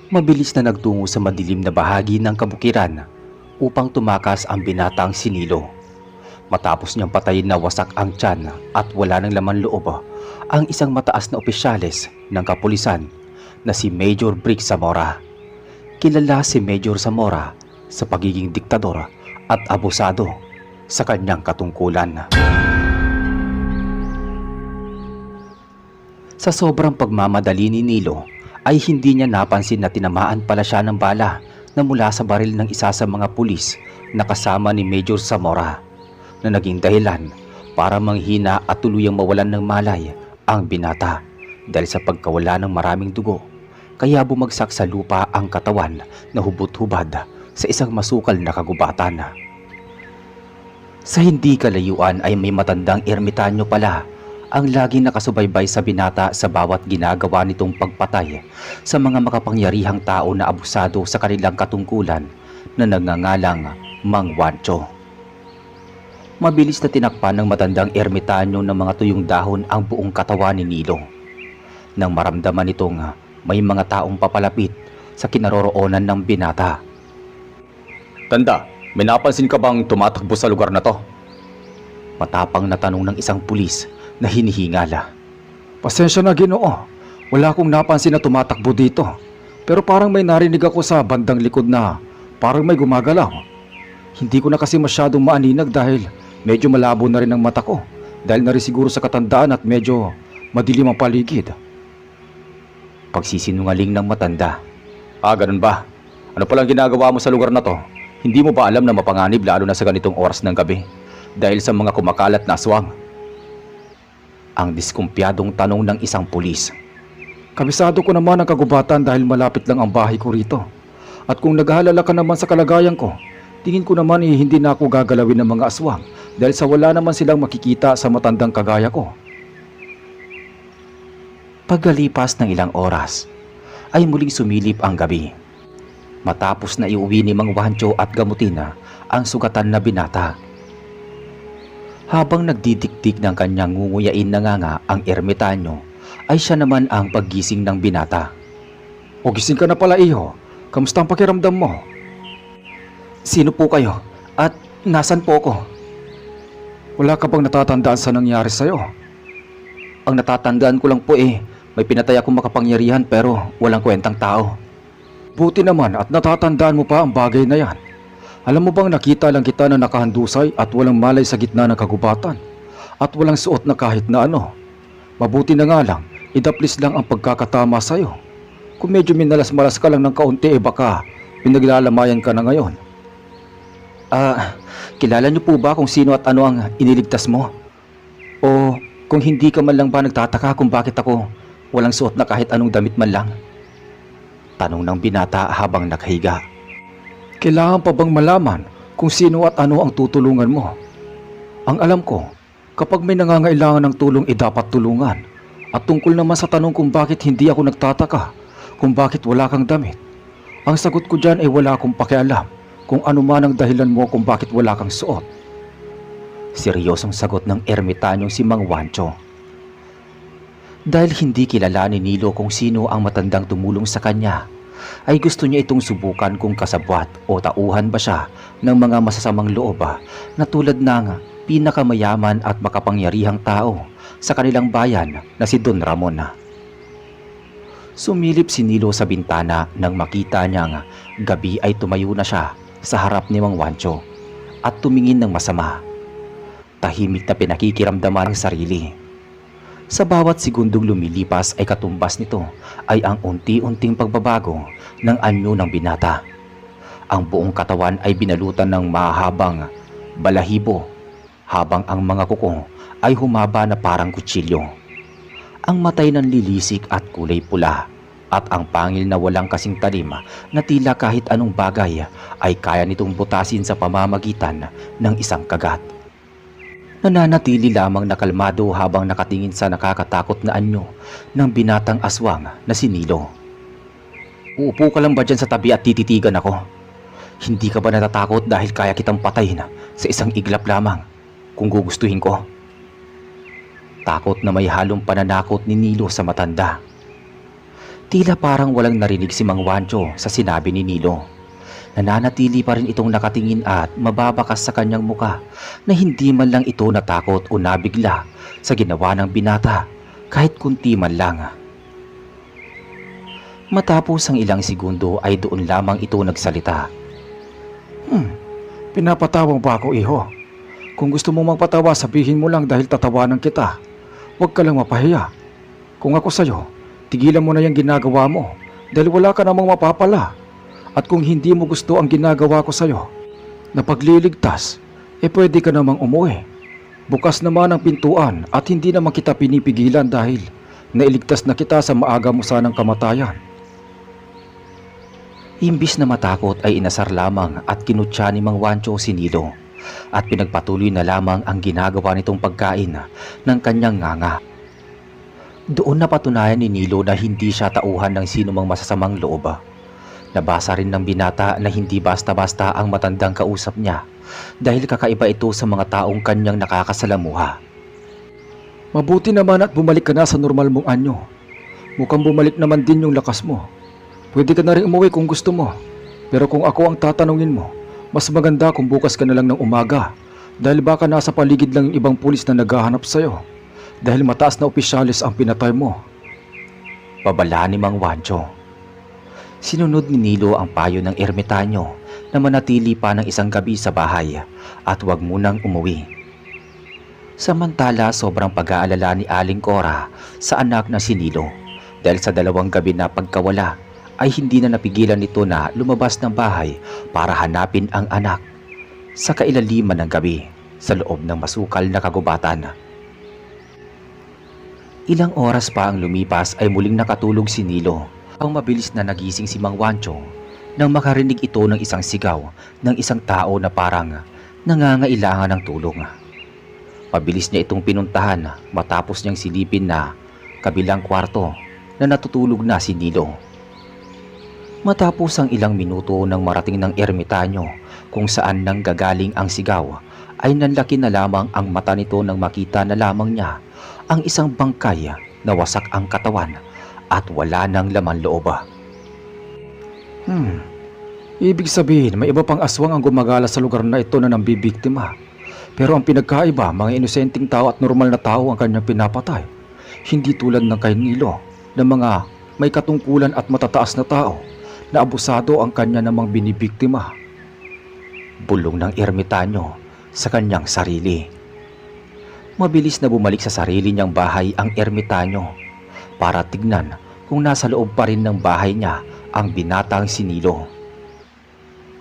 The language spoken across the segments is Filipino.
Mabilis na nagtungo sa madilim na bahagi ng kabukiran upang tumakas ang binatang si Nilo. Matapos niyang patayin na wasak ang tiyan at wala ng laman loob ang isang mataas na opisyales ng kapulisan na si Major Brick Zamora. Kilala si Major Zamora sa pagiging diktador at abusado sa kanyang katungkulan. Sa sobrang pagmamadali ni Nilo ay hindi niya napansin na tinamaan pala siya ng bala na mula sa baril ng isa sa mga pulis na kasama ni Major Zamora, na naging dahilan para manghina at tuluyang mawalan ng malay ang binata dahil sa pagkawala ng maraming dugo. Kaya bumagsak sa lupa ang katawan na hubot-hubad sa isang masukal na kagubatan. Sa hindi kalayuan ay may matandang ermitanyo pala ang laging nakasubaybay sa binata sa bawat ginagawa nitong pagpatay sa mga makapangyarihang tao na abusado sa kanilang katungkulan na nagngangalang Mang Wancho. Mabilis na tinakpan ng matandang ermitanyo ng mga tuyong dahon ang buong katawan ni Nilo. Nang maramdaman nitong may mga taong papalapit sa kinaroroonan ng binata. "Tanda, may napansin ka bang tumatakbo sa lugar na to?" Matapang na tanong ng isang pulis na hinihingala. "Pasensya na, Ginoo. Wala akong napansin na tumatakbo dito. Pero parang may narinig ako sa bandang likod na parang may gumagalaw. Hindi ko na kasi masyadong maaninag dahil medyo malabo na rin ang mata ko dahil na rin siguro sa katandaan at medyo madilim ang paligid." Pagsisinungaling ng matanda. Ganun ba? Ano palang ginagawa mo sa lugar na to? Hindi mo ba alam na mapanganib lalo na sa ganitong oras ng gabi dahil sa mga kumakalat na aswang?" Ang diskumpiyadong tanong ng isang pulis. "Kabisado ko naman ang kagubatan dahil malapit lang ang bahay ko rito. At kung naghahalala ka naman sa kalagayan ko, tingin ko naman hindi na ako gagalawin ng mga aswang dahil sa wala naman silang makikita sa matandang kagaya ko." Pagkalipas ng ilang oras, ay muling sumilip ang gabi. Matapos na iuwi ni Mang Wancho at gamutin ang sugatan na binata. Habang nagdidikdik ng kanyang ngunguyain na nganga ang ermitanyo, ay siya naman ang paggising ng binata. "O, gising ka na pala, iho. Kamusta ang pakiramdam mo?" "Sino po kayo? At nasan po ako?" "Wala ka bang natatandaan sa nangyari sa'yo?" "Ang natatandaan ko lang po may pinatay akong makapangyarihan pero walang kwentang tao." "Buti naman at natatandaan mo pa ang bagay na yan. Alam mo bang nakita lang kita na nakahandusay at walang malay sa gitna ng kagubatan at walang suot na kahit na ano. Mabuti na nga lang, idaplis lang ang pagkakatama sa'yo. Kung medyo minalas-malas ka lang ng kaunti baka pinaglalamayan ka na ngayon." Kilala niyo po ba kung sino at ano ang iniligtas mo? O kung hindi ka man lang ba nagtataka kung bakit ako walang suot na kahit anong damit man lang?" Tanong ng binata habang nakahiga. "Kailangan pa bang malaman kung sino at ano ang tutulungan mo? Ang alam ko, kapag may nangangailangan ng tulong dapat tulungan. At tungkol naman sa tanong kung bakit hindi ako nagtataka kung bakit wala kang damit, ang sagot ko dyan ay wala akong pakialam kung ano man ang dahilan mo kung bakit wala kang suot." Seryosong sagot ng ermitanyong si Mang Wancho. Dahil hindi kilala ni Nilo kung sino ang matandang tumulong sa kanya, ay gusto niya itong subukan kung kasabwat o tauhan ba siya ng mga masasamang loob na tulad ng pinakamayaman at makapangyarihang tao sa kanilang bayan na si Don Ramon. Sumilip si Nilo sa bintana nang makita niyang gabi ay tumayo na siya sa harap ni Mang Wancho at tumingin ng masama. Tahimik na pinakikiramdaman ang sarili. Sa bawat segundong lumilipas ay katumbas nito ay ang unti-unting pagbabago ng anyo ng binata. Ang buong katawan ay binalutan ng mahabang balahibo habang ang mga kuko ay humaba na parang kutsilyo. Ang matay nanlilisik at kulay pula at ang pangil na walang kasing talim na tila kahit anong bagay ay kaya nitong butasin sa pamamagitan ng isang kagat. Nananatili lamang nakalmado habang nakatingin sa nakakatakot na anyo ng binatang aswang na si Nilo. "Uupo ka lang ba dyan sa tabi at tititigan ako? Hindi ka ba natatakot dahil kaya kitang patayin sa isang iglap lamang kung gugustuhin ko?" Takot na may halong pananakot ni Nilo sa matanda. Tila parang walang narinig si Mang Wancho sa sinabi ni Nilo. Nananatili pa rin itong nakatingin at mababakas sa kanyang muka na hindi man lang ito natakot o nabigla sa ginawa ng binata kahit kunti man lang. Matapos ang ilang segundo ay doon lamang ito nagsalita. Pinapatawa ba ako, iho? Kung gusto mo magpatawa, sabihin mo lang dahil tatawanan kita. Huwag ka lang mapahiya. Kung ako sa'yo, tigilan mo na yung ginagawa mo dahil wala ka namang mapapala. At kung hindi mo gusto ang ginagawa ko sa'yo na pagliligtas, pwede ka namang umuwi. Bukas naman ang pintuan at hindi naman kita pinipigilan dahil nailigtas na kita sa maaga mo sanang kamatayan. Imbis na matakot ay inasar lamang at kinutya ni Mang Wancho si Nilo at pinagpatuloy na lamang ang ginagawa nitong pagkain ng kanyang nganga. Doon napatunayan ni Nilo na hindi siya tauhan ng sinumang masasamang loob. Nabasa rin ng binata na hindi basta-basta ang matandang kausap niya dahil kakaiba ito sa mga taong kanyang nakakasalamuha. Mabuti naman at bumalik ka na sa normal mong anyo. Mukhang bumalik naman din yung lakas mo. Pwede ka na rin umuwi kung gusto mo. Pero kung ako ang tatanungin mo, mas maganda kung bukas ka na lang ng umaga dahil baka nasa paligid lang yung ibang pulis na naghahanap sa'yo dahil mataas na opisyalis ang pinatay mo. Babala ni Mang Wancho. Sinunod ni Nilo ang payo ng ermitanyo na manatili pa ng isang gabi sa bahay at huwag munang umuwi. Samantala sobrang pag-aalala ni Aling Cora sa anak na si Nilo dahil sa 2 gabi na pagkawala ay hindi na napigilan nito na lumabas ng bahay para hanapin ang anak sa kailaliman ng gabi sa loob ng masukal na kagubatan. Ilang oras pa ang lumipas ay muling nakatulog si Nilo. Ang mabilis na nagising si Mang Wancho nang makarinig ito ng isang sigaw ng isang tao na parang nangangailangan ng tulong. Pabilis niya itong pinuntahan matapos niyang silipin na kabilang kwarto na natutulog na si Nilo. Matapos ang ilang minuto nang marating ng ermitanyo kung saan nang gagaling ang sigaw, ay nanlaki na lamang ang mata nito nang makita na lamang niya ang isang bangkay na wasak ang katawan at wala nang laman loob. Ibig sabihin may iba pang aswang ang gumagala sa lugar na ito na nambibiktima. Pero ang pinagkaiba, mga inosenteng tao at normal na tao ang kanyang pinapatay. Hindi tulad ng kay Nilo na mga may katungkulan at matataas na tao na abusado ang kanya namang binibiktima. Bulong ng ermitanyo sa kanyang sarili. Mabilis na bumalik sa sarili niyang bahay ang ermitanyo para tignan kung nasa loob pa rin ng bahay niya ang binatang si Nilo.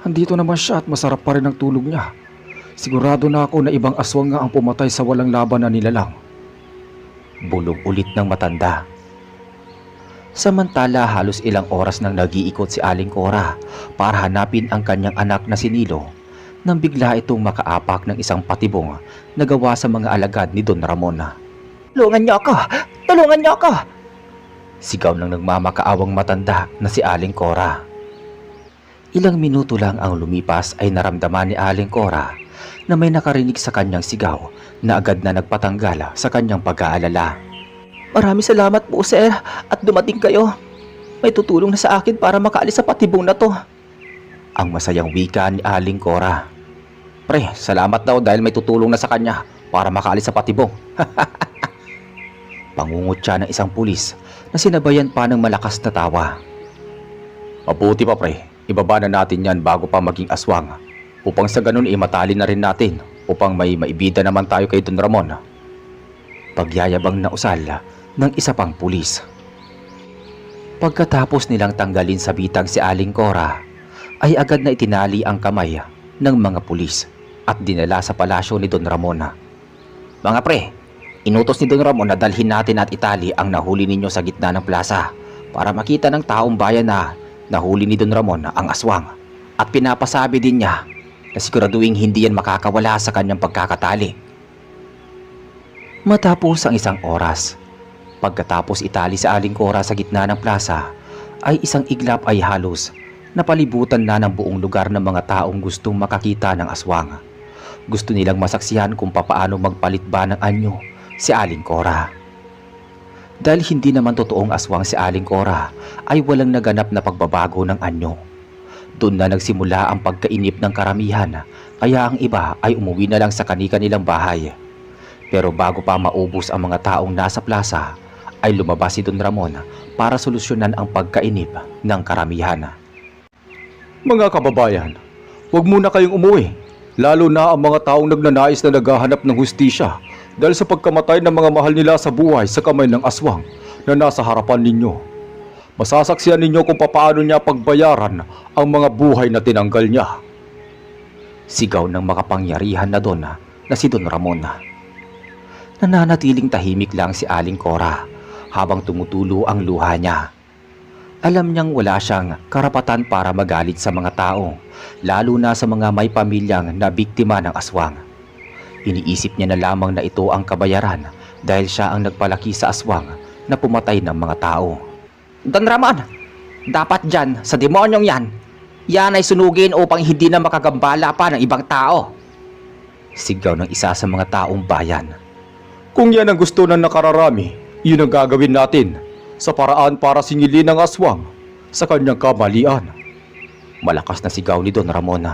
Andito naman siya at masarap pa rin ang tulog niya. Sigurado na ako na ibang aswang nga ang pumatay sa walang laban na nilalang. Bulong ulit ng matanda. Samantala halos ilang oras nang nag-iikot si Aling Cora para hanapin ang kanyang anak na si Nilo nang bigla itong makaapak ng isang patibong na gawa sa mga alagad ni Don Ramon. "Tulungan niyo ako! Tulungan niyo ako!" Sigaw ng nagmamakaawang matanda na si Aling Cora. Ilang minuto lang ang lumipas ay naramdaman ni Aling Cora na may nakarinig sa kanyang sigaw na agad na nagpatanggal sa kanyang pag-aalala. "Maraming salamat po, sir, at dumating kayo. May tutulong na sa akin para makaalis sa patibong na to." Ang masayang wika ni Aling Cora. "Pre, salamat daw dahil may tutulong na sa kanya para makaalis sa patibong." Pangungutya ng isang pulis na sinabayan pa ng malakas na tawa. "Mabuti pa, pre, ibaba na natin yan bago pa maging aswang upang sa ganun matali na rin natin upang may maibida naman tayo kay Don Ramon." Pagyayabang na usal ng isa pang pulis. Pagkatapos nilang tanggalin sa bitag si Aling Cora, ay agad na itinali ang kamay ng mga pulis at dinala sa palasyo ni Don Ramon. "Mga pre, inutos ni Don Ramon na dalhin natin at itali ang nahuli ninyo sa gitna ng plaza para makita ng taong bayan na nahuli ni Don Ramon ang aswang, at pinapasabi din niya na siguraduhin hindi yan makakawala sa kanyang pagkakatali." Matapos ang isang oras, pagkatapos itali sa Aling Cora sa gitna ng plaza, ay isang iglap ay halos napalibutan na ng buong lugar ng mga taong gustong makakita ng aswang. Gusto nilang masaksihan kung papaano magpalit ba ng anyo si Aling Cora. Dahil hindi naman totoong aswang si Aling Cora, ay walang naganap na pagbabago ng anyo. Doon na nagsimula ang pagkainip ng karamihan, kaya ang iba ay umuwi na lang sa kani-kanilang bahay. Pero bago pa maubos ang mga taong nasa plaza, ay lumabas si Don Ramon para solusyonan ang pagkainip ng karamihan. Mga kababayan, huwag muna kayong umuwi, lalo na ang mga taong nagnanais na naghahanap ng hustisya dahil sa pagkamatay ng mga mahal nila sa buhay sa kamay ng aswang na nasa harapan ninyo. Masasaksihan ninyo kung papaano niya pagbayaran ang mga buhay na tinanggal niya. Sigaw ng makapangyarihan na Don na si Don Ramon. Nananatiling tahimik lang si Aling Cora habang tumutulo ang luha niya. Alam niyang wala siyang karapatan para magalit sa mga tao, lalo na sa mga may pamilyang na biktima ng aswang. Iniisip niya na lamang na ito ang kabayaran dahil siya ang nagpalaki sa aswang na pumatay ng mga tao. Don Ramon, dapat dyan sa demonyong yan ay sunugin upang hindi na makagambala pa ng ibang tao. Sigaw ng isa sa mga taong bayan. Kung yan ang gusto ng nakararami, yun ang gagawin natin sa paraan para singilin ng aswang sa kanyang kamalian. Malakas na sigaw ni Don Ramon.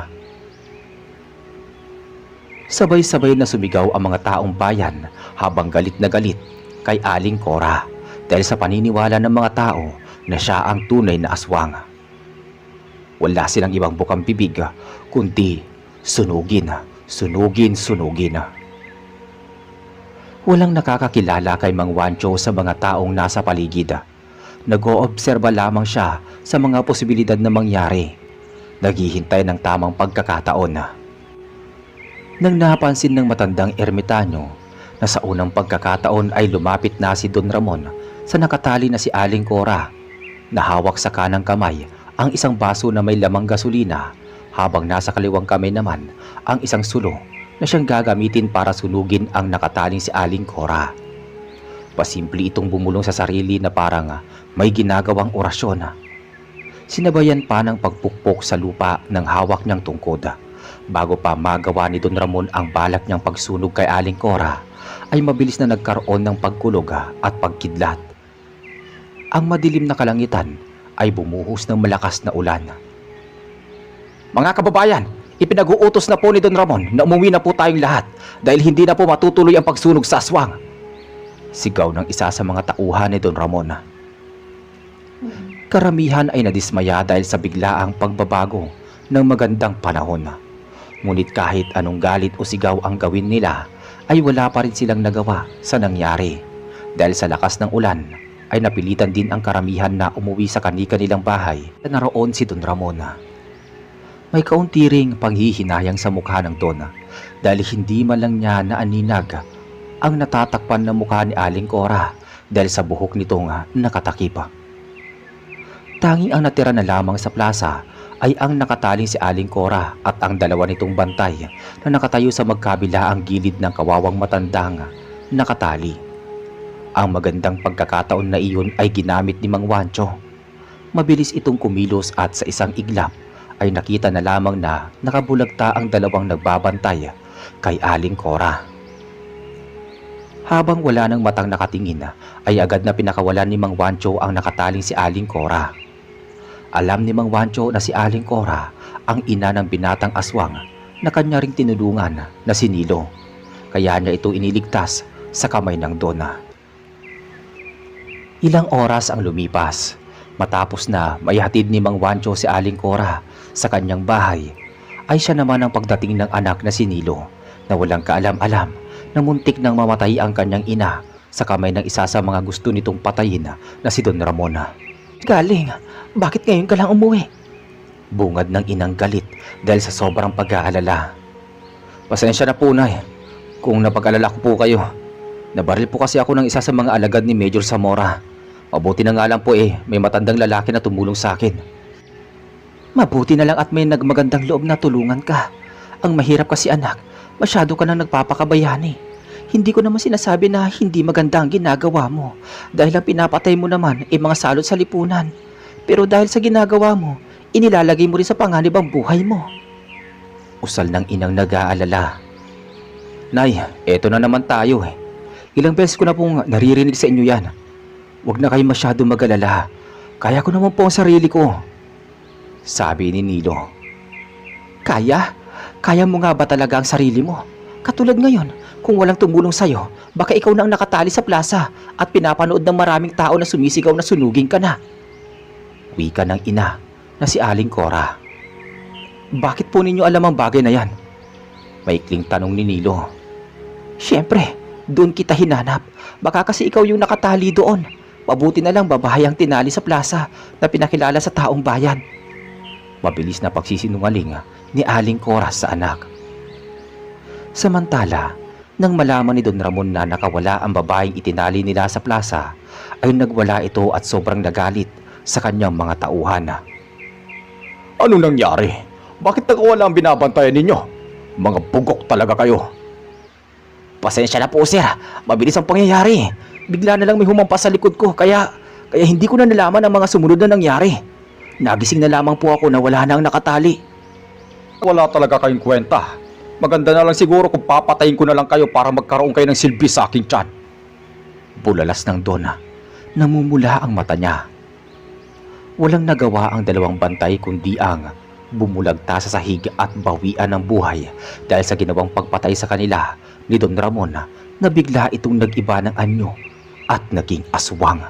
Sabay-sabay na sumigaw ang mga taong bayan habang galit na galit kay Aling Cora dahil sa paniniwala ng mga tao na siya ang tunay na aswang. Wala silang ibang bukang bibig kundi sunugin, sunugin, sunugin. Walang nakakakilala kay Mang Wancho sa mga taong nasa paligid. Nag-oobserba lamang siya sa mga posibilidad na mangyari. Naghihintay ng tamang pagkakataon. Nang napansin ng matandang ermitanyo na sa unang pagkakataon ay lumapit na si Don Ramon sa nakatali na si Aling Cora, nahawak sa kanang kamay ang isang baso na may lamang gasolina habang nasa kaliwang kamay naman ang isang sulo na siyang gagamitin para sunugin ang nakataling si Aling Cora. Pasimple itong bumulong sa sarili na parang may ginagawang orasyon. Sinabayan pa ng pagpukpok sa lupa ng hawak niyang tungkod. Bago pa magawa ni Don Ramon ang balak niyang pagsunog kay Aling Cora, ay mabilis na nagkaroon ng pagkulog at pagkidlat. Ang madilim na kalangitan ay bumuhos ng malakas na ulan. Mga kababayan, ipinag-uutos na po ni Don Ramon na umuwi na po tayong lahat dahil hindi na po matutuloy ang pagsunog sa aswang. Sigaw ng isa sa mga tauhan ni Don Ramon. Karamihan ay nadismaya dahil sa biglaang pagbabago ng magandang panahon. Ngunit kahit anong galit o sigaw ang gawin nila, ay wala pa rin silang nagawa sa nangyari. Dahil sa lakas ng ulan, ay napilitan din ang karamihan na umuwi sa kani-kanilang bahay na naroon si Don Ramon. May kaunti ring panghihinayang sa mukha ng Don dahil hindi man lang niya naaninag ang natatakpan na mukha ni Aling Cora dahil sa buhok nitong nakatakip. Tanging ang natira na lamang sa plaza ay ang nakataling si Aling Cora at ang dalawa nitong bantay na nakatayo sa magkabilaang gilid ng kawawang matandang nakatali. Ang magandang pagkakataon na iyon ay ginamit ni Mang Wancho. Mabilis itong kumilos at sa isang iglap ay nakita na lamang na nakabulagta ang dalawang nagbabantay kay Aling Cora. Habang wala ng matang nakatingin ay agad na pinakawalan ni Mang Wancho ang nakataling si Aling Cora. Alam ni Mang Wancho na si Aling Cora ang ina ng binatang aswang na kanya ring tinulungan na si Nilo. Kaya niya ito iniligtas sa kamay ng Dona. Ilang oras ang lumipas. Matapos na maihatid ni Mang Wancho si Aling Cora sa kanyang bahay, ay siya naman ang pagdating ng anak na si Nilo na walang kaalam-alam na muntik nang mamatay ang kanyang ina sa kamay ng isa sa mga gusto nitong patayin na si Don Ramon. Galing, bakit ngayon ka lang umuwi? Bungad ng inang galit dahil sa sobrang pag-aalala. Pasensya na po, Nay, kung napag-alala ko po kayo. Nabaril po kasi ako ng isa sa mga alagad ni Major Zamora. Mabuti na nga lang po may matandang lalaki na tumulong sa akin. Mabuti na lang at may nagmagandang loob na tulungan ka. Ang mahirap kasi, anak, masyado ka nang nagpapakabayani. Hindi ko naman sinasabi na hindi maganda ang ginagawa mo dahil ang pinapatay mo naman ay mga salot sa lipunan. Pero dahil sa ginagawa mo, inilalagay mo rin sa panganib ang buhay mo. Usal ng inang nag-aalala. Nay, eto na naman tayo. Ilang beses ko na pong naririnig sa inyo yan. Huwag na kayo masyado mag-alala. Kaya ko naman po ang sarili ko. Sabi ni Nilo. Kaya? Kaya mo nga ba talaga ang sarili mo? Katulad ngayon, kung walang tumulong sa'yo, baka ikaw na ang nakatali sa plaza at pinapanood ng maraming tao na sumisigaw na sunugin ka na. Wika ng ina na si Aling Cora. Bakit po ninyo alam ang bagay na yan? Maikling tanong ni Nilo. Siyempre, doon kita hinanap. Baka kasi ikaw yung nakatali doon. Mabuti na lang babae ang tinali sa plaza na pinakilala sa taong bayan. Mabilis na pagsisinungaling ni Aling Cora sa anak. Samantala, nang malaman ni Don Ramon na nakawala ang babaeng itinali nila sa plaza, ay nagwala ito at sobrang nagalit sa kanyang mga tauhan. Anong nangyari? Bakit nakawala ang binabantayan ninyo? Mga bugok talaga kayo. Pasensya na po sir, mabilis ang pangyayari. Bigla na lang may humampas sa likod ko kaya hindi ko na nalaman ang mga sumunod na nangyari. Nagising na lamang po ako na wala na ang nakatali. Wala talaga kayong kwenta. Maganda na lang siguro kung papatayin ko na lang kayo para magkaroon kayo ng silbi sa aking tiyan. Bulalas ng Donna. Namumula ang mata niya. Walang nagawa ang dalawang bantay kundi ang bumulagta sa sahig at bawian ng buhay dahil sa ginawang pagpatay sa kanila ni Don Ramon na bigla itong nag-iba ng anyo at naging aswang.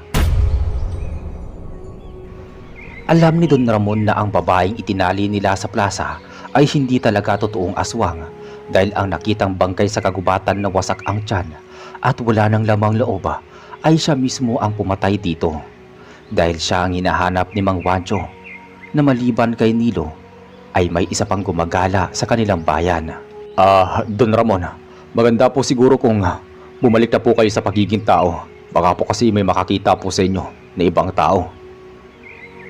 Alam ni Don Ramon na ang babaeng itinali nila sa plaza ay hindi talaga totoong aswang dahil ang nakitang bangkay sa kagubatan na wasak ang tiyan at wala ng lamang loob ay siya mismo ang pumatay dito dahil siya ang hinahanap ni Mang Wancho na maliban kay Nilo ay may isa pang gumagala sa kanilang bayan. Don Ramon, maganda po siguro kung bumalik na po kayo sa pagiging tao. Baka po kasi may makakita po sa inyo na ibang tao.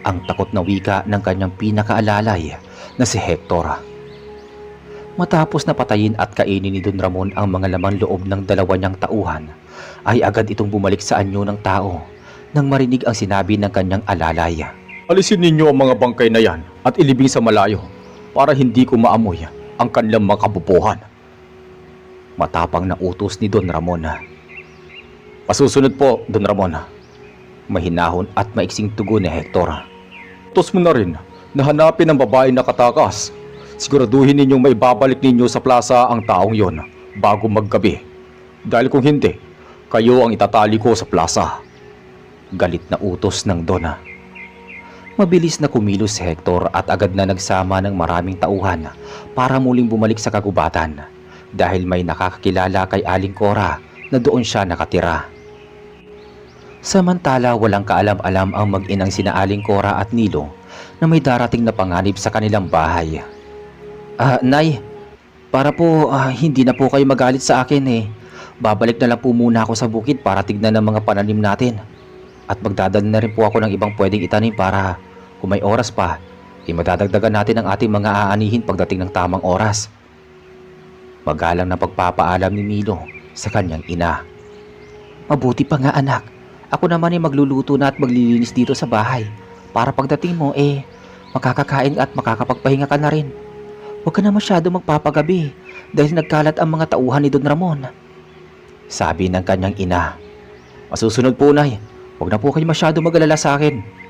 Ang takot na wika ng kanyang pinakaalalay na si Hector. Matapos na patayin at kainin ni Don Ramon ang mga laman loob ng dalawa niyang tauhan, ay agad itong bumalik sa anyo ng tao nang marinig ang sinabi ng kanyang alalay. Alisin ninyo ang mga bangkay na yan at ilibing sa malayo para hindi ko maamoy ang kanilang mga kabubuhan. Matapang na utos ni Don Ramon. Pasusunod po, Don Ramon. Mahinahon at maiksing tugon ni Hector. Utos mo na rin na hanapin ang babae na katakas. Siguraduhin ninyong maibabalik ninyo sa plaza ang taong yon bago maggabi. Dahil kung hindi, kayo ang itatali ko sa plaza. Galit na utos ng Donna. Mabilis na kumilos si Hector at agad na nagsama ng maraming tauhan para muling bumalik sa kagubatan dahil may nakakakilala kay Aling Cora na doon siya nakatira. Samantala walang kaalam-alam ang mag-inang sina Aling Cora at Nilo na may darating na panganib sa kanilang bahay. Nay, para po hindi na po kayo magalit sa akin eh. Babalik na lang po muna ako sa bukid para tignan ang mga pananim natin. At magdadala na rin po ako ng ibang pwedeng itanim para kung may oras pa, madadagdagan natin ang ating mga aanihin pagdating ng tamang oras. Magalang na pagpapaalam ni Nilo sa kanyang ina. Mabuti pa nga anak, ako naman ay magluluto na at maglilinis dito sa bahay para pagdating mo makakakain at makakapagpahinga ka na rin. Huwag ka na masyado magpapagabi dahil nagkalat ang mga tauhan ni Don Ramon. Sabi ng kanyang ina. Masusunod po nay, huwag na po kayo masyado mag-alala sa akin.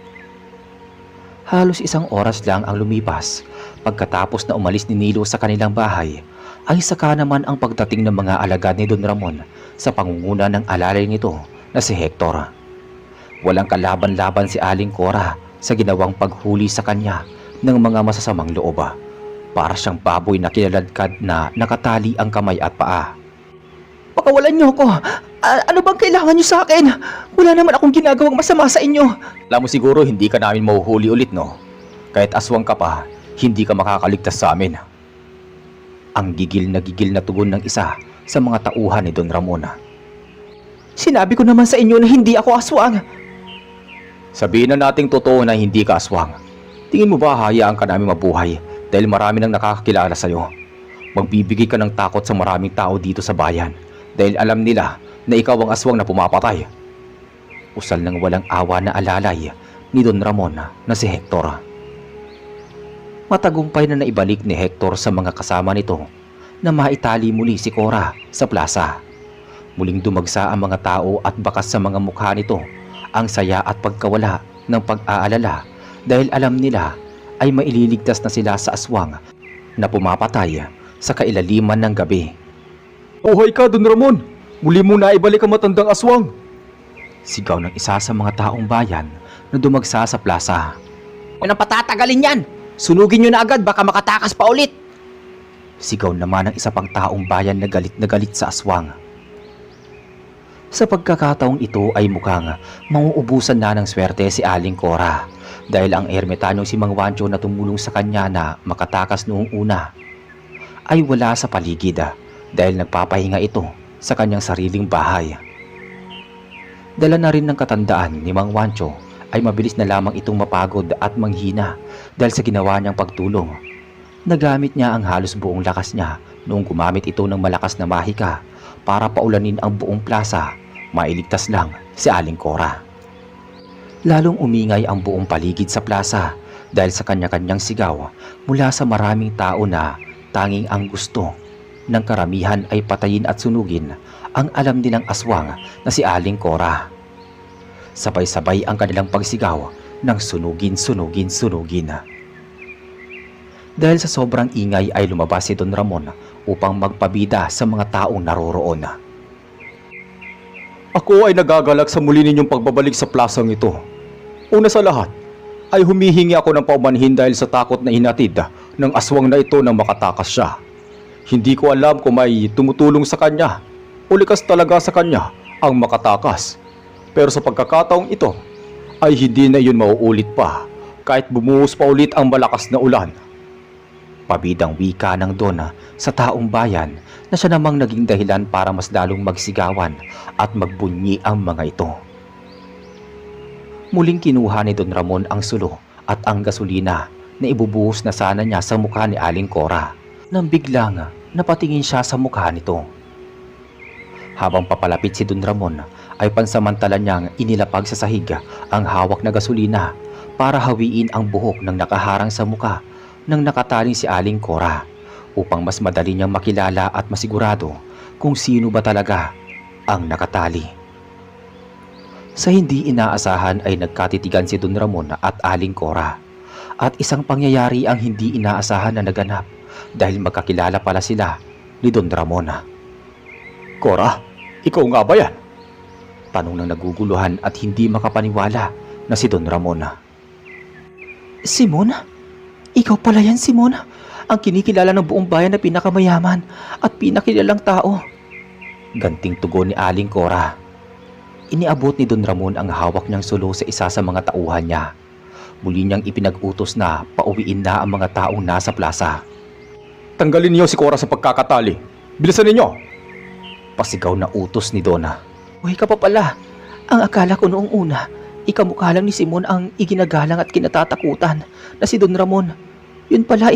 Halos isang oras lang ang lumipas pagkatapos na umalis ni Nilo sa kanilang bahay ay saka naman ang pagdating ng mga alagad ni Don Ramon sa pangunguna ng alalay nito na si Hector. Walang kalaban-laban si Aling Cora sa ginawang paghuli sa kanya ng mga masasamang loob. Para siyang baboy na kinaladkad na nakatali ang kamay at paa. Pakawalan niyo ako! Ano bang kailangan niyo sa akin? Wala naman akong ginagawang masama sa inyo. Alam mo siguro hindi ka namin mahuhuli ulit no? Kahit aswang ka pa, hindi ka makakaligtas sa amin. Ang gigil na tugon ng isa sa mga tauhan ni Don Ramon. Sinabi ko naman sa inyo na hindi ako aswang. Sabihin na nating totoo na hindi ka aswang. Tingin mo ba hayaan ka namin mabuhay dahil marami nang nakakakilala sa'yo? Magbibigay ka ng takot sa maraming tao dito sa bayan dahil alam nila na ikaw ang aswang na pumapatay. Usal ng walang awa na alalay ni Don Ramon na si Hector. Matagumpay na naibalik ni Hector sa mga kasama nito na maitali muli si Cora sa plaza. Muling dumagsa ang mga tao at bakas sa mga mukha nito ang saya at pagkawala ng pag-aalala dahil alam nila ay maililigtas na sila sa aswang na pumapatay sa kailaliman ng gabi. Buhay ka, Don Ramon! Muli mo na ibalik ang matandang aswang! Sigaw ng isa sa mga taong bayan na dumagsa sa plaza. Huwag nang patatagalin yan! Sunugin nyo na agad, baka makatakas pa ulit! Sigaw naman ng isa pang taong bayan na galit sa aswang. Sa pagkakataong ito ay mukhang mauubusan na ng swerte si Aling Cora dahil ang ermitanyong si Mang Wancho na tumulong sa kanya na makatakas noong una ay wala sa paligid dahil nagpapahinga ito sa kanyang sariling bahay. Dala na rin ng katandaan ni Mang Wancho ay mabilis na lamang itong mapagod at manghina dahil sa ginawa niyang pagtulong. Nagamit niya ang halos buong lakas niya noong gumamit ito ng malakas na mahika para paulanin ang buong plaza. Mailigtas lang si Aling Cora. Lalong umingay ang buong paligid sa plaza dahil sa kanya-kanyang sigaw mula sa maraming tao na tanging ang gusto ng karamihan ay patayin at sunugin ang alam nilang aswang na si Aling Cora. Sabay-sabay ang kanilang pagsigaw ng sunugin. Dahil sa sobrang ingay ay lumabas si Don Ramon upang magpabida sa mga taong naroroon. Ako ay nagagalak sa muli ninyong pagbabalik sa plasang ito. Una sa lahat, ay humihingi ako ng paumanhin dahil sa takot na hinatid ng aswang na ito nang makatakas siya. Hindi ko alam kung may tumutulong sa kanya o likas talaga sa kanya ang makatakas. Pero sa pagkakataong ito, ay hindi na yun mauulit pa kahit bumuhos pa ulit ang malakas na ulan. Pabidang wika ng Don sa taong bayan na siya namang naging dahilan para mas lalong magsigawan at magbunyi ang mga ito. Muling kinuha ni Don Ramon ang sulo at ang gasolina na ibubuhos na sana niya sa mukha ni Aling Cora nang biglang napatingin siya sa mukha nito. Habang papalapit si Don Ramon ay pansamantala niyang inilapag sa sahig ang hawak na gasolina para hawiin ang buhok ng nakaharang sa mukha ng nakataling si Aling Cora upang mas madali niyang makilala at masigurado kung sino ba talaga ang nakatali. Sa hindi inaasahan ay nagkatitigan si Don Ramon at Aling Cora at isang pangyayari ang hindi inaasahan na naganap dahil magkakilala pala sila ni Don Ramon. Cora, ikaw nga ba yan? Tanong ng naguguluhan at hindi makapaniwala na si Don Ramon. Simon? Ikaw pala yan, Simon? Ang kinikilala ng buong bayan na pinakamayaman at pinakilalang tao. Ganting tugon ni Aling Cora. Iniabot ni Don Ramon ang hawak niyang sulo sa isa sa mga tauhan niya. Muli niyang ipinag-utos na pauwiin na ang mga taong nasa plaza. Tanggalin niyo si Cora sa pagkakatali. Bilisan ninyo! Pasigaw na utos ni Donna. Uy ka pa pala. Ang akala ko noong una, ikamukha lang ni Simon ang iginagalang at kinatatakutan na si Don Ramon. Yun pala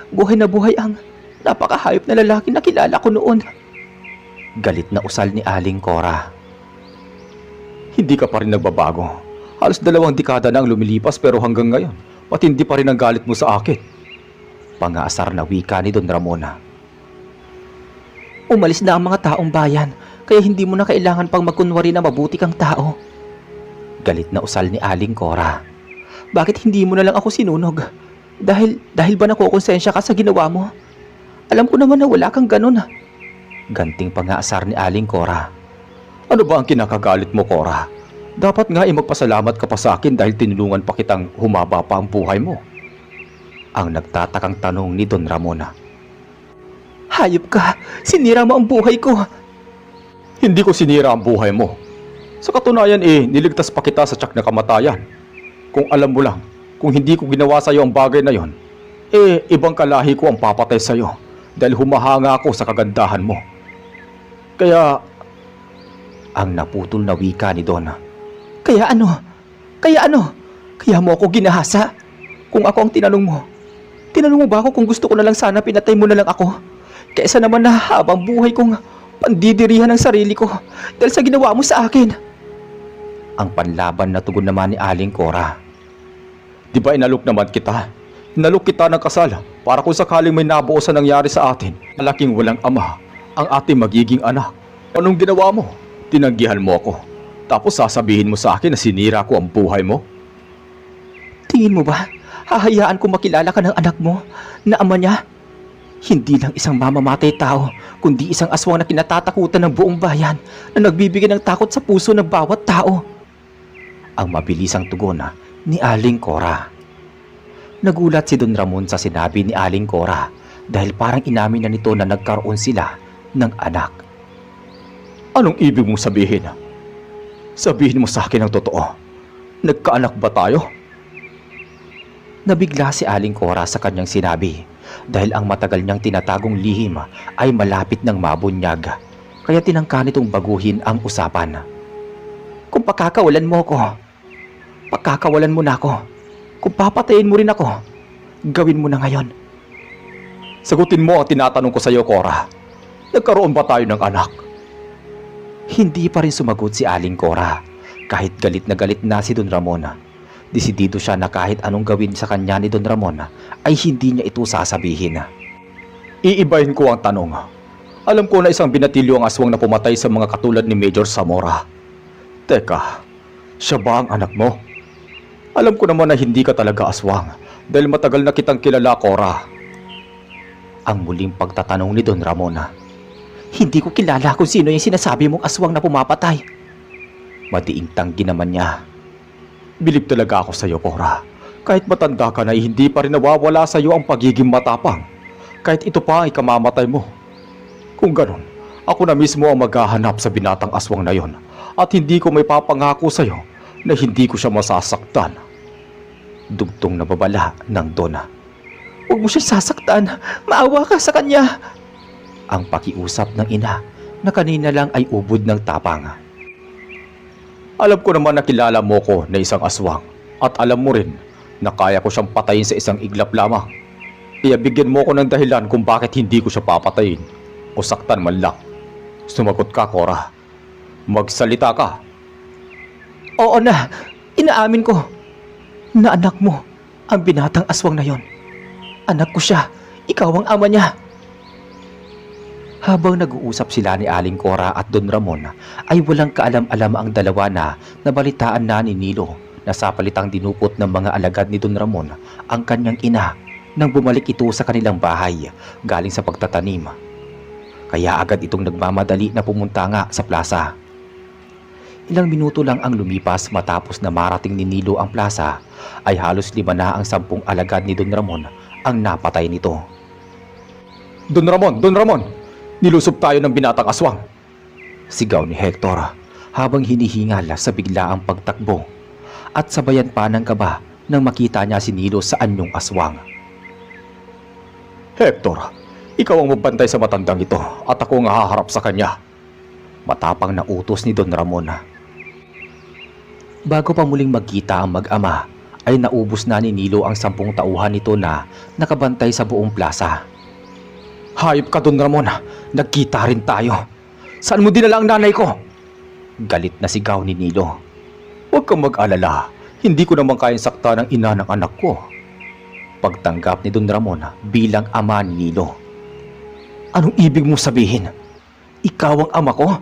buhay na buhay ang napakahayop na lalaki na kilala ko noon. Galit na usal ni Aling Cora. Hindi ka pa rin nagbabago. Halos 2 dekada na ang lumilipas pero hanggang ngayon, matindi pa rin ang galit mo sa akin. Pangaasar na wika ni Don Ramon. Umalis na ang mga taong bayan, kaya hindi mo na kailangan pang magkunwari na mabuti kang tao. Galit na usal ni Aling Cora. Bakit hindi mo na lang ako sinunog? Dahil ba nakukonsensya ka sa ginawa mo? Alam ko naman na wala kang ganun. Ganting pangaasar ni Aling Cora. Ano ba ang kinakagalit mo, Cora? Dapat nga magpasalamat ka pa sa akin dahil tinulungan pa kitang humaba pa ang buhay mo. Ang nagtatakang tanong ni Don Ramon. Hayop ka! Sinira mo ang buhay ko! Hindi ko sinira ang buhay mo. Sa katunayan niligtas pa kita sa tiyak na kamatayan. Kung alam mo lang, kung hindi ko ginawa sa iyo ang bagay na yon, ibang kalahi ko ang papatay sa iyo dahil humahanga ako sa kagandahan mo. Kaya, ang naputol na wika ni Don. Kaya ano? Kaya mo ako ginahasa? Kung ako ang tinanong mo ba ako kung gusto ko na lang sana pinatay mo na lang ako? Kaysa naman na habang buhay kong pandidirihan ng sarili ko dahil sa ginawa mo sa akin. Ang panlaban na tugon naman ni Aling Cora. Di ba inalok naman kita? Inalok kita ng kasal para kung sakaling may nabuo sa nangyari sa atin, malaking walang ama, ang ating magiging anak. Anong ginawa mo? Tinanggihan mo ako. Tapos sasabihin mo sa akin na sinira ko ang buhay mo? Tingin mo ba, hahayaan ko makilala ka ng anak mo na ama niya? Hindi lang isang mamamatay tao, kundi isang aswang na kinatatakutan ng buong bayan na nagbibigay ng takot sa puso ng bawat tao. Ang mabilisang tugon ni Aling Cora. Nagulat si Don Ramon sa sinabi ni Aling Cora dahil parang inamin na nito na nagkaroon sila ng anak. Anong ibig mong sabihin? Sabihin mo sa akin ang totoo. Nagkaanak ba tayo? Nabigla si Aling Cora sa kanyang sinabi dahil ang matagal niyang tinatagong lihim ay malapit ng mabunyag. Kaya tinangka nitong baguhin ang usapan. Kung pakakawalan mo ko, pakakawalan mo na ako. Kung papatayin mo rin ako, gawin mo na ngayon. Sagutin mo ang tinatanong ko sa iyo, Cora. Nagkaroon ba tayo ng anak? Hindi pa rin sumagot si Aling Cora. Kahit galit na si Don Ramon. Desidido siya na kahit anong gawin sa kanya ni Don Ramon ay hindi niya ito sasabihin. Iibahin ko ang tanong. Alam ko na isang binatilyo ang aswang na pumatay sa mga katulad ni Major Zamora. Teka, siya ba ang anak mo? Alam ko naman na hindi ka talaga aswang dahil matagal na kitang kilala, Cora. Ang muling pagtatanong ni Don Ramon. Hindi ko kilala kung sino yung sinasabi mong aswang na pumapatay. Madiing tanggi naman niya. Bilib talaga ako sa iyo, Cora. Kahit matanda ka na, hindi pa rin nawawala sa iyo ang pagiging matapang. Kahit ito pa ay kamamatay mo. Kung ganon, ako na mismo ang maghahanap sa binatang aswang na yon at hindi ko may papangako sa iyo na hindi ko siya masasaktan. Dugtong na babala ng Dona. Huwag mo siya sasaktan. Maawa ka sa kanya. Ang pakiusap ng ina na kanina lang ay ubod ng tapang. Alam ko naman na kilala mo ko na isang aswang at alam mo rin na kaya ko siyang patayin sa isang iglap lamang. Kaya bigyan mo ko ng dahilan kung bakit hindi ko siya papatayin o saktan man lang. Sumagot ka, Cora. Magsalita ka. Oo na, inaamin ko na anak mo ang binatang aswang na yon. Anak ko siya, ikaw ang ama niya. Habang nag-uusap sila ni Aling Cora at Don Ramon ay walang kaalam-alam ang dalawa na nabalitaan na ni Nilo na sa palitang dinukot ng mga alagad ni Don Ramon ang kanyang ina nang bumalik ito sa kanilang bahay galing sa pagtatanim. Kaya agad itong nagmamadali na pumunta nga sa plaza. Ilang minuto lang ang lumipas matapos na marating ni Nilo ang plaza ay halos 5 na ang 10 alagad ni Don Ramon ang napatay nito. Don Ramon! Don Ramon! Nilusob tayo ng binatang aswang. Sigaw ni Hector habang hinihingal sa biglaang pagtakbo at sabayan pa ng kaba nang makita niya si Nilo sa anyong aswang. Hector, ikaw ang magbantay sa matandang ito at ako ang haharap sa kanya. Matapang na utos ni Don Ramon. Bago pa muling magkita ang mag-ama ay naubos na ni Nilo ang 10 tauhan nito na nakabantay sa buong plaza. Hayop ka, Don Ramon. Nagkita rin tayo. Saan mo dinala ang nanay ko? Galit na sigaw ni Nilo. Huwag kang mag-alala. Hindi ko naman kayang sakta ng ina ng anak ko. Pagtanggap ni Don Ramon bilang ama ni Nilo. Anong ibig mong sabihin? Ikaw ang ama ko?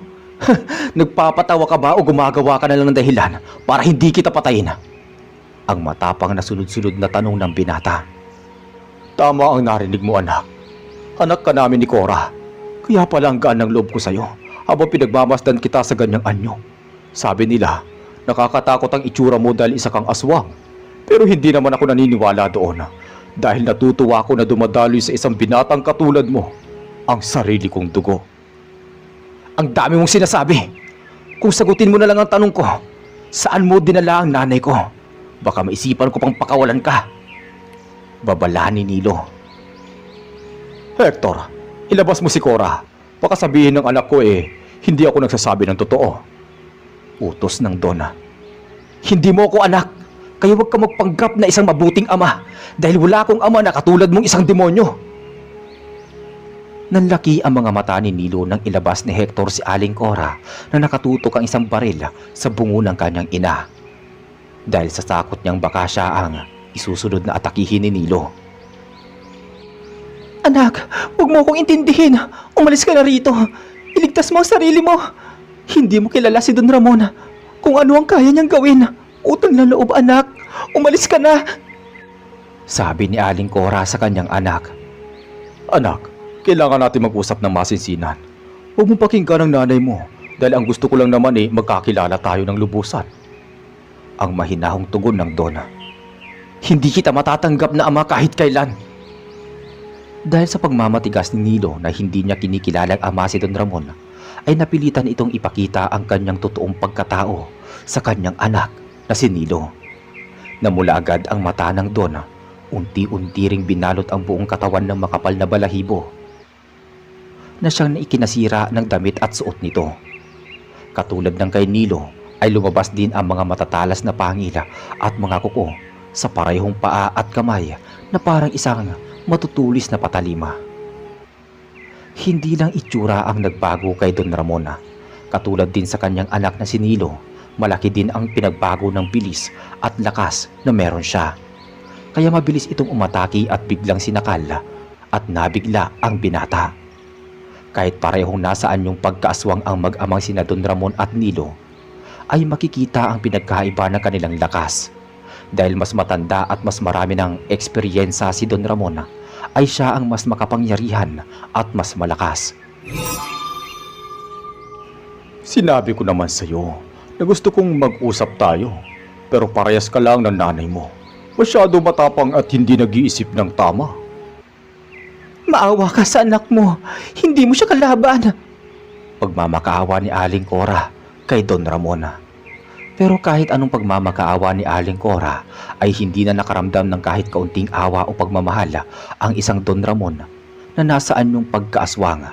Nagpapatawa ka ba o gumagawa ka na lang ng dahilan para hindi kita patayin? Ang matapang na sunod-sunod na tanong ng binata. Tama ang narinig mo, anak. Anak ka namin ni Cora. Kaya pala ang gaan ng loob ko sa'yo habang pinagmamasdan kita sa ganyang anyo. Sabi nila, nakakatakot ang itsura mo dahil isa kang aswang. Pero hindi naman ako naniniwala doon dahil natutuwa ako na dumadaloy sa isang binatang katulad mo ang sarili kong dugo. Ang dami mong sinasabi. Kung sagutin mo na lang ang tanong ko, saan mo dinala ang nanay ko? Baka maisipan ko pang pakawalan ka. Babala ni Nilo. Hector, ilabas mo si Cora. Baka sabihin ng anak ko hindi ako nagsasabi ng totoo. Utos ng Dona. Hindi mo ako anak, kaya huwag ka magpanggap na isang mabuting ama dahil wala akong ama na katulad mong isang demonyo. Nanlaki ang mga mata ni Nilo nang ilabas ni Hector si Aling Cora na nakatutok ang isang baril sa bungo ng kanyang ina. Dahil sa takot niyang baka siya ang isusunod na atakihin ni Nilo. Anak, huwag mo akong intindihin. Umalis ka na rito. Iligtas mo ang sarili mo. Hindi mo kilala si Don Ramon. kung ano ang kaya niyang gawin. Utang na loob, anak. Umalis ka na. Sabi ni Aling Cora sa kanyang anak. Anak, kailangan natin mag-usap ng masinsinan. Huwag mong pakinggan ang nanay mo dahil ang gusto ko lang naman magkakilala tayo ng lubusan. Ang mahinahong tugon ng Dona. Hindi kita matatanggap na ama kahit kailan. Dahil sa pagmamatigas ni Nilo na hindi niya kinikilalang ama si Don Ramon, ay napilitan itong ipakita ang kanyang totoong pagkatao sa kanyang anak na si Nilo. Namula agad ang mata ng Don, unti-unti ring binalot ang buong katawan ng makapal na balahibo na siyang naikinasira ng damit at suot nito. Katulad ng kay Nilo ay lumabas din ang mga matatalas na pangila at mga kuko sa parehong paa at kamay na parang isang matutulis na patalima. Hindi lang itsura ang nagbago kay Don Ramon. Katulad din sa kanyang anak na si Nilo, malaki din ang pinagbago ng bilis at lakas na meron siya. Kaya mabilis itong umatake at biglang sinakal at nabigla ang binata. Kahit parehong nasaan yung pagkaaswang ang mag-amang sina Don Ramon at Nilo, ay makikita ang pinagkaiba ng kanilang lakas. Dahil mas matanda at mas marami ng eksperyensa si Don Ramon, ay siya ang mas makapangyarihan at mas malakas. Sinabi ko naman sa iyo na gusto kong mag-usap tayo, pero parehas ka lang ng nanay mo. Masyado matapang at hindi nag-iisip ng tama. Maawa ka sa anak mo. Hindi mo siya kalaban. Pagmamakaawa ni Aling Cora kay Don Ramon. Pero kahit anong pagmamakaawa ni Aling Cora ay hindi na nakaramdam ng kahit kaunting awa o pagmamahal ang isang Don Ramon na nasaan yung pagkaaswang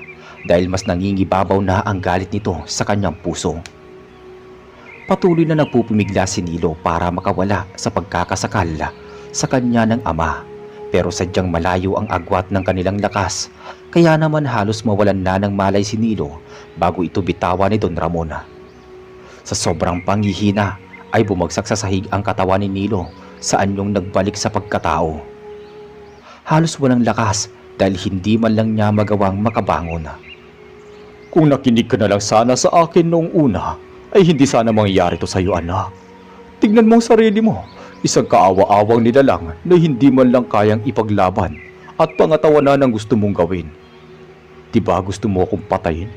dahil mas nangingibabaw na ang galit nito sa kanyang puso. Patuloy na nagpupumigla si Nilo para makawala sa pagkakasakal sa kanya ng ama, pero sadyang malayo ang agwat ng kanilang lakas, kaya naman halos mawalan na ng malay si Nilo bago ito bitawan ni Don Ramon. Sa sobrang panghihina ay bumagsak sa sahig ang katawan ni Nilo saan yung nagbalik sa pagkatao. Halos walang lakas dahil hindi man lang niya magawang makabangon. Kung nakinig ka na lang sana sa akin noong una, ay hindi sana mangyayari to sa iyo, anak. Tignan mo ang sarili mo. Isang kaawa-awang nilalang na hindi man lang kayang ipaglaban at pangatawanan ang gusto mong gawin. Diba gusto mo akong patayin?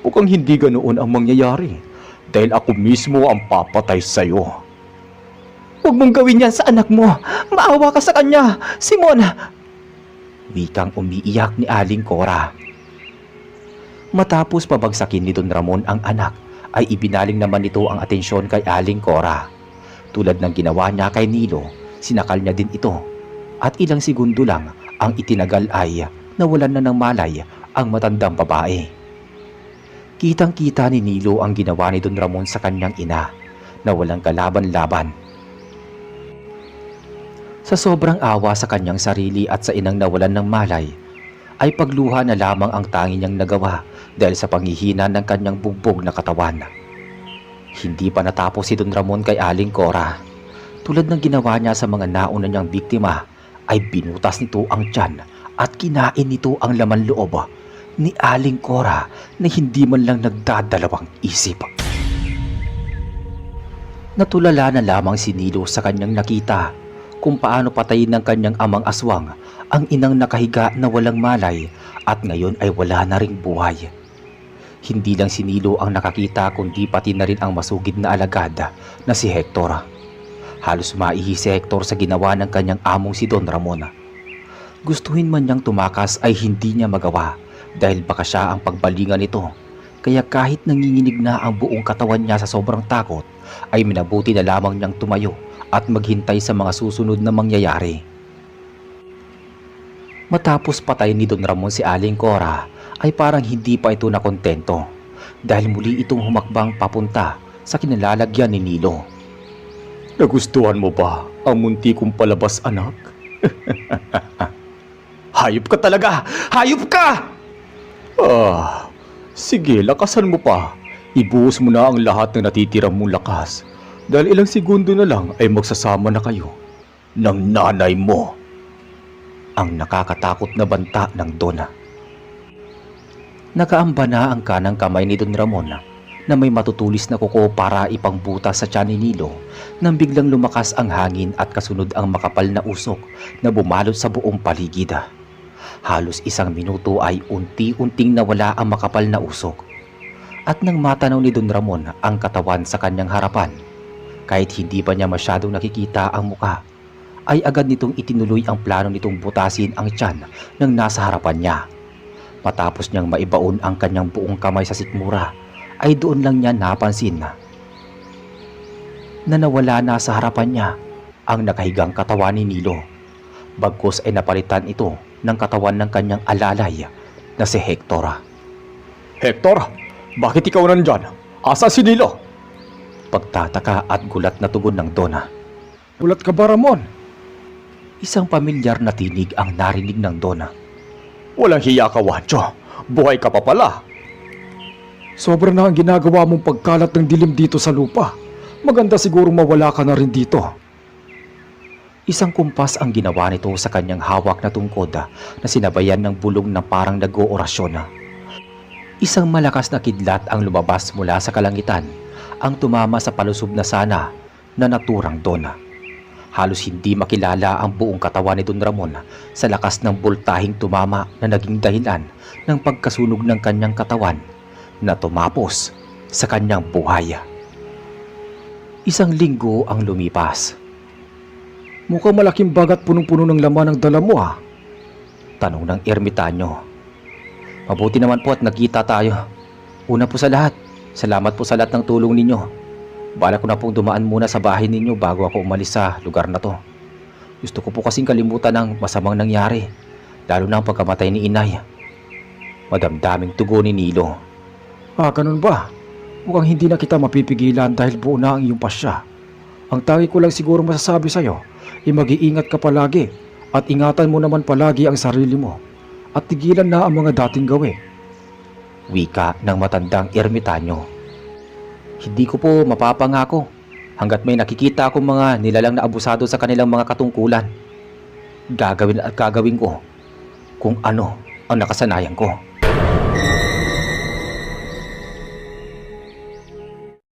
Mukhang hindi ganoon ang mangyayari. Dahil ako mismo ang papatay sa'yo. Huwag mong gawin yan sa anak mo. Maawa ka sa kanya, Simon. Wikang umiiyak ni Aling Cora. Matapos pabagsakin ni Don Ramon ang anak, ay ibinaling naman ito ang atensyon kay Aling Cora. Tulad ng ginawa niya kay Nilo, sinakal niya din ito. At ilang segundo lang ang itinagal ay nawalan na ng malay ang matandang babae. Kitang-kita ni Nilo ang ginawa ni Don Ramon sa kanyang ina na walang kalaban-laban. Sa sobrang awa sa kanyang sarili at sa inang nawalan ng malay, ay pagluha na lamang ang tangi niyang nagawa dahil sa panghihina ng kanyang bugbog na katawan. Hindi pa natapos si Don Ramon kay Aling Cora. Tulad ng ginawa niya sa mga nauna niyang biktima, ay binutas nito ang tiyan at kinain nito ang laman loob ni Aling Cora na hindi man lang nagdadalawang isip. Natulala na lamang si Nilo sa kanyang nakita kung paano patayin ng kanyang amang aswang ang inang nakahiga na walang malay at ngayon ay wala na ring buhay. Hindi lang si Nilo ang nakakita kundi pati na rin ang masugid na alagad na si Hector. Halos maihi si Hector sa ginawa ng kanyang among si Don Ramon. Gustuhin man niyang tumakas ay hindi niya magawa dahil baka siya ang pagbalingan nito, kaya kahit nanginginig na ang buong katawan niya sa sobrang takot, ay minabuti na lamang niyang tumayo at maghintay sa mga susunod na mangyayari. Matapos patay ni Don Ramon si Aling Cora, ay parang hindi pa ito nakontento dahil muli itong humakbang papunta sa kinalalagyan ni Nilo. Nagustuhan mo ba ang munti kong palabas, anak? Hayop ka talaga! Hayop ka! Sige, lakasan mo pa. Ibuhos mo na ang lahat ng natitira mong lakas. Dahil ilang segundo na lang ay magsasama na kayo ng nanay mo. Ang nakakatakot na banta ng Dona. Nakaamba na ang kanang kamay ni Don Ramon na may matutulis na kuko para ipangbutas sa tiyan ni Nilo nang biglang lumakas ang hangin at kasunod ang makapal na usok na bumalot sa buong paligid. Halos 1 minuto ay unti-unting nawala ang makapal na usok. At nang matanaw ni Don Ramon ang katawan sa kanyang harapan, kahit hindi pa niya masyadong nakikita ang muka, ay agad nitong itinuloy ang plano nitong butasin ang tiyan ng nasa harapan niya. Matapos niyang maibaon ang kanyang buong kamay sa sikmura, ay doon lang niya napansin na nawala na sa harapan niya ang nakahigang katawan ni Nilo. Bagkus ay napalitan ito ng katawan ng kanyang alalay na si Hector. Hector, bakit ikaw nandyan? Asa si Nilo? Pagtataka at gulat na tugon ng Dona. Ulat ka ba, Ramon? Isang pamilyar na tinig ang narinig ng Dona. Walang hiya ka, Wancho. Buhay ka pa pala. Sobra na ang ginagawa mong pagkalat ng dilim dito sa lupa. Maganda siguro mawala ka na rin dito. Isang kumpas ang ginawa nito sa kanyang hawak na tungkod na sinabayan ng bulong na parang nag-oorasyon. Isang malakas na kidlat ang lumabas mula sa kalangitan, ang tumama sa palusob na sana na naturang Dona. Halos hindi makilala ang buong katawan ni Don Ramon sa lakas ng boltahing tumama na naging dahilan ng pagkasunog ng kanyang katawan na tumapos sa kanyang buhay. 1 linggo ang lumipas. Mukhang malaking bagat punong-puno ng laman ang dala mo, ha? Tanong ng ermitanyo. Mabuti naman po at nagkita tayo. Una po sa lahat, salamat po sa lahat ng tulong ninyo. Bala ko na pong dumaan muna sa bahay ninyo bago ako umalis sa lugar na to. Gusto ko po kasing kalimutan ang masamang nangyari, lalo na ang pagkamatay ni Inay. Madamdaming tugon ni Nilo. Ganun ba? Mukhang hindi na kita mapipigilan dahil buo na ang iyong pasya. Ang tangi ko lang siguro masasabi sa'yo ay mag-iingat ka palagi at ingatan mo naman palagi ang sarili mo at tigilan na ang mga dating gawin. Wika ng matandang ermitanyo. Hindi ko po mapapangako hanggat may nakikita akong mga nilalang na abusado sa kanilang mga katungkulan. Gagawin at gagawin ko kung ano ang nakasanayan ko.